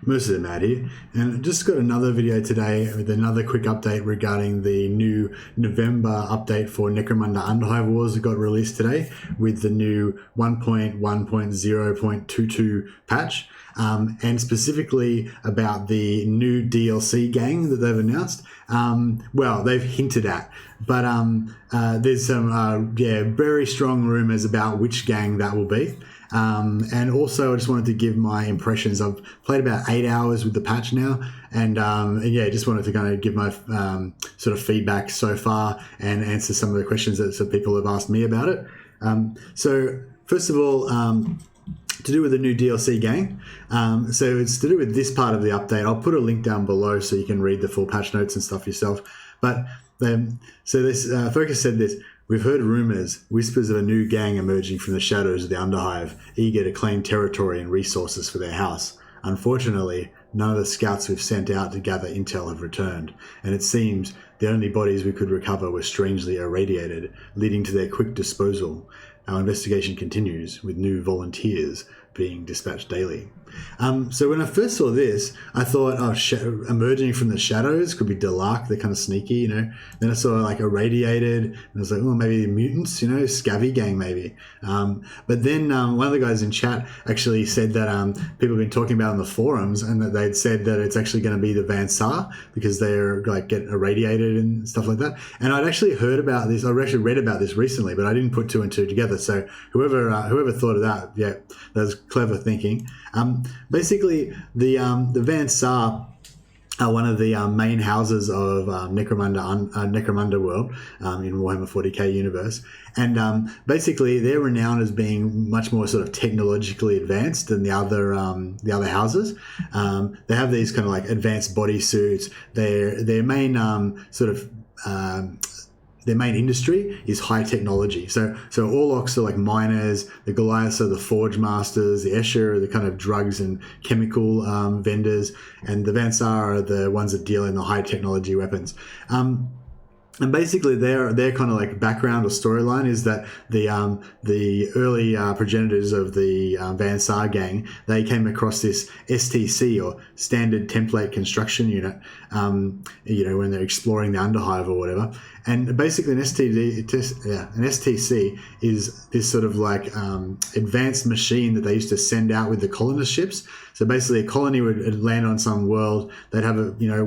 most of them out here. And just got another video today with another quick update regarding the new November update for Necromunda Underhive Wars that got released today with the new 1.1.0.22 patch. And specifically about the new DLC gang that they've announced. Well, they've hinted at, but there's some very strong rumors about which gang that will be. And also I just wanted to give my impressions. I've played about 8 hours with the patch now, and just wanted to kind of give my sort of feedback so far and answer some of the questions that some people have asked me about it. So first of all, to do with the new DLC gang. So it's to do with this part of the update. I'll put a link down below so you can read the full patch notes and stuff yourself. But so this Focus said this: "We've heard rumors, whispers of a new gang emerging from the shadows of the Underhive, eager to claim territory and resources for their house. Unfortunately, none of the scouts we've sent out to gather intel have returned, and it seems the only bodies we could recover were strangely irradiated, leading to their quick disposal. Our investigation continues, with new volunteers being dispatched daily." So when I first saw this, I thought, emerging from the shadows could be Delark, they're kind of sneaky, you know. Then I saw like irradiated, and I was like, oh, maybe mutants, you know, Scavvy gang maybe. But then one of the guys in chat actually said that people have been talking about on the forums, and that they'd said that it's actually going to be the Van Saar because they're like get irradiated and stuff like that. And I'd actually heard about this. I actually read about this recently, but I didn't put two and two together. So whoever thought of that, yeah, that was clever thinking. Basically, the Van Saar are one of the main houses of Necromunda world in Warhammer 40k universe, and basically they're renowned as being much more sort of technologically advanced than the other houses. They have these kind of like advanced bodysuits. Their main their main industry is high technology. So Orlocks are like miners, the Goliaths are the forge masters, the Escher are the kind of drugs and chemical vendors, and the Van Saar are the ones that deal in the high technology weapons. And basically, their kind of like background or storyline is that the early progenitors of the Van Saar gang, they came across this STC or Standard Template Construction Unit, when they're exploring the Underhive or whatever. And basically, an STC is this sort of like advanced machine that they used to send out with the colonist ships. So basically, a colony would land on some world. They'd have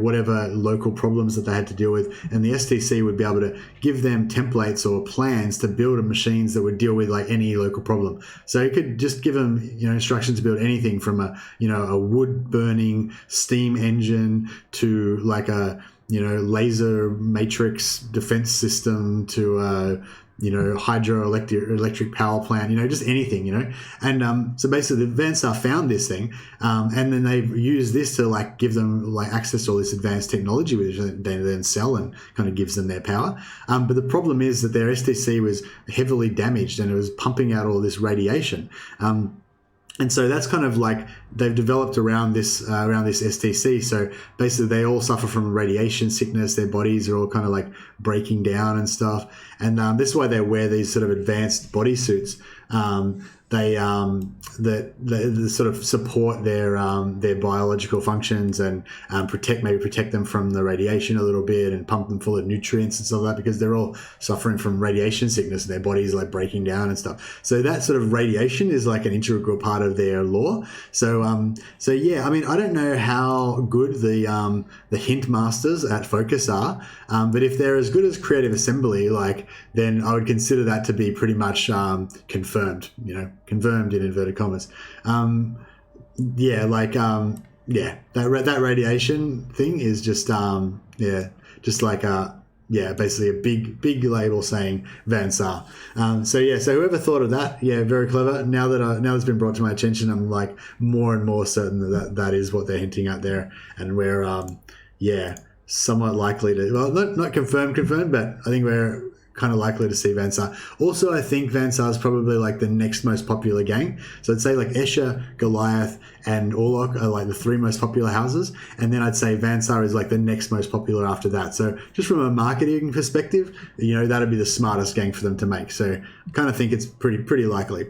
whatever local problems that they had to deal with, and the STC would be able to give them templates or plans to build machines that would deal with like any local problem. So it could just give them instructions to build anything from a wood burning steam engine to like a laser matrix defense system to hydroelectric power plant, just anything, And so basically the Van Saar found this thing, and then they've used this to like give them like access to all this advanced technology, which they then sell and kind of gives them their power. But the problem is that their STC was heavily damaged and it was pumping out all this radiation. And so that's kind of like they've developed around this STC. So basically they all suffer from radiation sickness. Their bodies are all kind of like breaking down and stuff. And this is why they wear these sort of advanced bodysuits. They sort of support their biological functions and protect them from the radiation a little bit and pump them full of nutrients and stuff like that, because they're all suffering from radiation sickness and their bodies like breaking down and stuff. So that sort of radiation is like an integral part of their lore. So yeah, I mean, I don't know how good the hint masters at Focus are, but if they're as good as Creative Assembly, then I would consider that to be pretty much confirmed. Confirmed in inverted commas. That radiation thing is just basically a big label saying Van Saar. So whoever thought of that, very clever. Now it's been brought to my attention, I'm like more and more certain that is what they're hinting at there, and we're somewhat likely to, well, not confirmed, but I think we're kind of likely to see Van Saar. Also, I think Van Saar is probably like the next most popular gang. So I'd say like Escher, Goliath, and Orlok are like the three most popular houses, and then I'd say Van Saar is like the next most popular after that. So just from a marketing perspective, that'd be the smartest gang for them to make. So I kind of think it's pretty likely.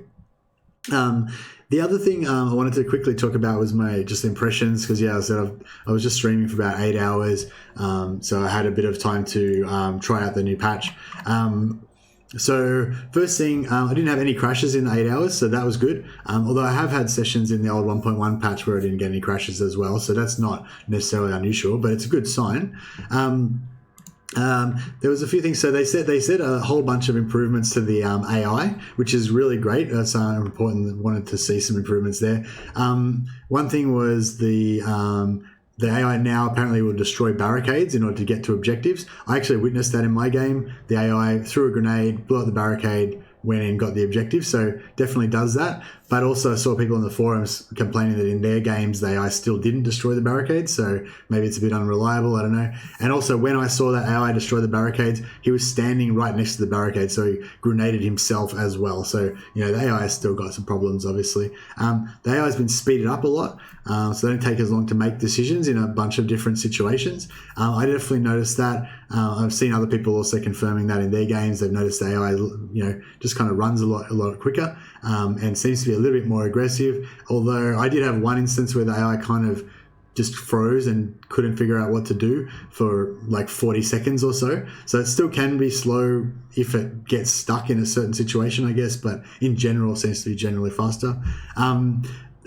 The other thing I wanted to quickly talk about was my just impressions, because I was just streaming for about 8 hours, so I had a bit of time to try out the new patch. So first thing, I didn't have any crashes in 8 hours, so that was good. Although I have had sessions in the old 1.1 patch where I didn't get any crashes as well, so that's not necessarily unusual, but it's a good sign. There was a few things. So they said a whole bunch of improvements to the AI, which is really great. That's important. Wanted to see some improvements there. One thing was the AI now apparently will destroy barricades in order to get to objectives. I actually witnessed that in my game. The AI threw a grenade, blew up the barricade, went in, got the objective, so definitely does that. But also I saw people in the forums complaining that in their games the AI still didn't destroy the barricades, so maybe it's a bit unreliable, I don't know. And also when I saw that AI destroy the barricades, he was standing right next to the barricade, so he grenaded himself as well. So, the AI has still got some problems, obviously. The AI has been speeded up a lot, so they don't take as long to make decisions in a bunch of different situations. I definitely noticed that. I've seen other people also confirming that in their games. They've noticed the AI, just kind of runs a lot quicker, and seems to be a little bit more aggressive. Although I did have one instance where the AI kind of just froze and couldn't figure out what to do for like 40 seconds or so. So it still can be slow if it gets stuck in a certain situation, I guess, but in general, it seems to be generally faster.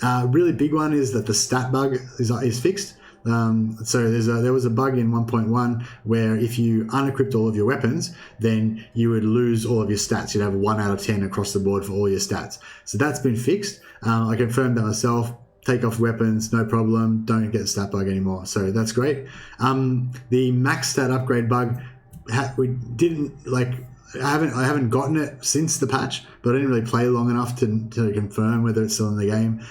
Really big one is that the stat bug is fixed. So there was a bug in 1.1 where if you unequipped all of your weapons, then you would lose all of your stats. You'd have 1 out of 10 across the board for all your stats. So that's been fixed. I confirmed that myself. Take off weapons, no problem. Don't get the stat bug anymore. So that's great. The max stat upgrade bug, we didn't like. I haven't gotten it since the patch, but I didn't really play long enough to confirm whether it's still in the game.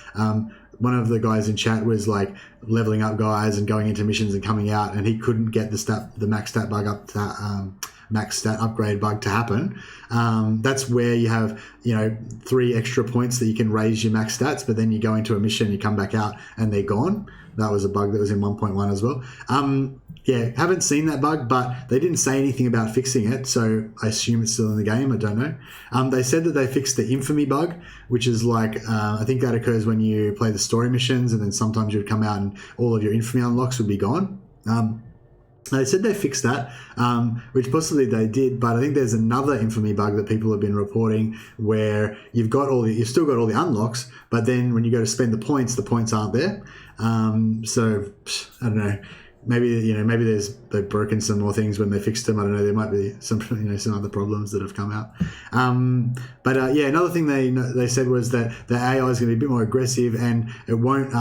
One of the guys in chat was like leveling up guys and going into missions and coming out, and he couldn't get the max stat bug up to max stat upgrade bug to happen. That's where you have 3 extra points that you can raise your max stats, but then you go into a mission, you come back out, and they're gone. That was a bug that was in 1.1 as well. Haven't seen that bug, but they didn't say anything about fixing it, so I assume it's still in the game. I don't know. They said that they fixed the Infamy Bug, which is like, I think that occurs when you play the story missions, and then sometimes you would come out and all of your Infamy unlocks would be gone. They said they fixed that, which possibly they did, but I think there's another Infamy bug that people have been reporting where you've still got all the unlocks, but then when you go to spend the points aren't there. So I don't know. Maybe they've broken some more things when they fixed them. I don't know. There might be some other problems that have come out. Another thing they said was that the AI is going to be a bit more aggressive and it won't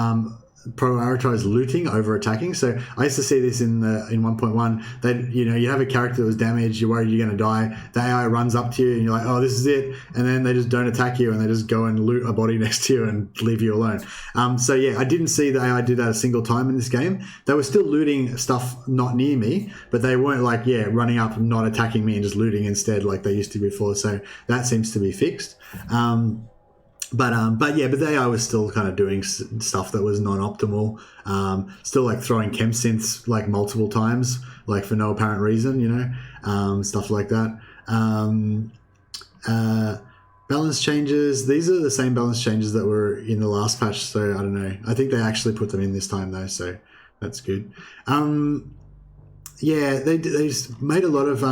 prioritize looting over attacking. So I used to see this in 1.1 that you have a character that was damaged, you're worried you're going to die, the AI runs up to you and you're like, oh, this is it, and then they just don't attack you and they just go and loot a body next to you and leave you alone. I didn't see the AI do that a single time in this game. They were still looting stuff not near me, but they weren't like running up and not attacking me and just looting instead like they used to before. So that seems to be fixed. But the AI was still kind of doing stuff that was non-optimal. Still like throwing chem synths like multiple times, like for no apparent reason, stuff like that. Balance changes. These are the same balance changes that were in the last patch. So I don't know. I think they actually put them in this time though. So that's good. They just made a lot of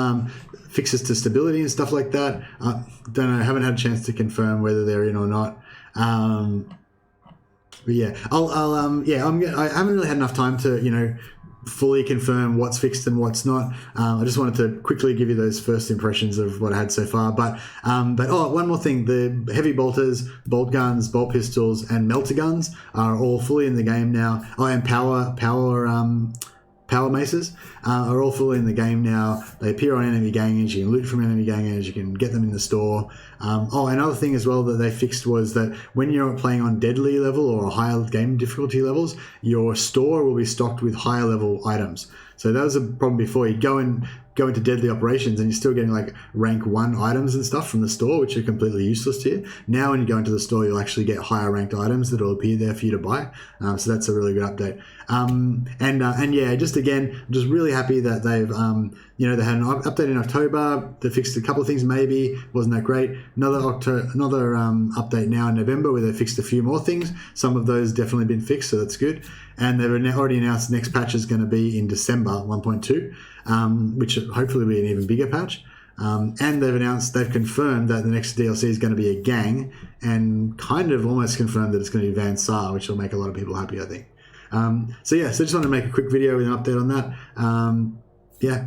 fixes to stability and stuff like that. Don't know. Haven't had a chance to confirm whether they're in or not. I haven't really had enough time to fully confirm what's fixed and what's not. I just wanted to quickly give you those first impressions of what I had so far. But one more thing: the heavy bolters, bolt guns, bolt pistols, and melter guns are all fully in the game now. And power maces are all fully in the game now. They appear on enemy gangers. You can loot from enemy gangers. You can get them in the store. Another thing as well that they fixed was that when you're playing on deadly level or higher game difficulty levels, your store will be stocked with higher level items. So that was a problem before. You'd go into deadly operations and you're still getting like rank 1 items and stuff from the store, which are completely useless to you. Now when you go into the store, you'll actually get higher ranked items that will appear there for you to buy. So that's a really good update. I'm just really happy that they've they had an update in October that fixed a couple of things. Maybe wasn't that great. another update now in November where they fixed a few more things. Some of those definitely been fixed, so that's good. And they've already announced the next patch is going to be in December 1.2, which hopefully will be an even bigger patch. And they've confirmed that the next DLC is going to be a gang, and kind of almost confirmed that it's going to be Van Saar, which will make a lot of people happy, I think. So just wanted to make a quick video with an update on that.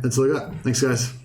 That's all I got. Thanks, guys.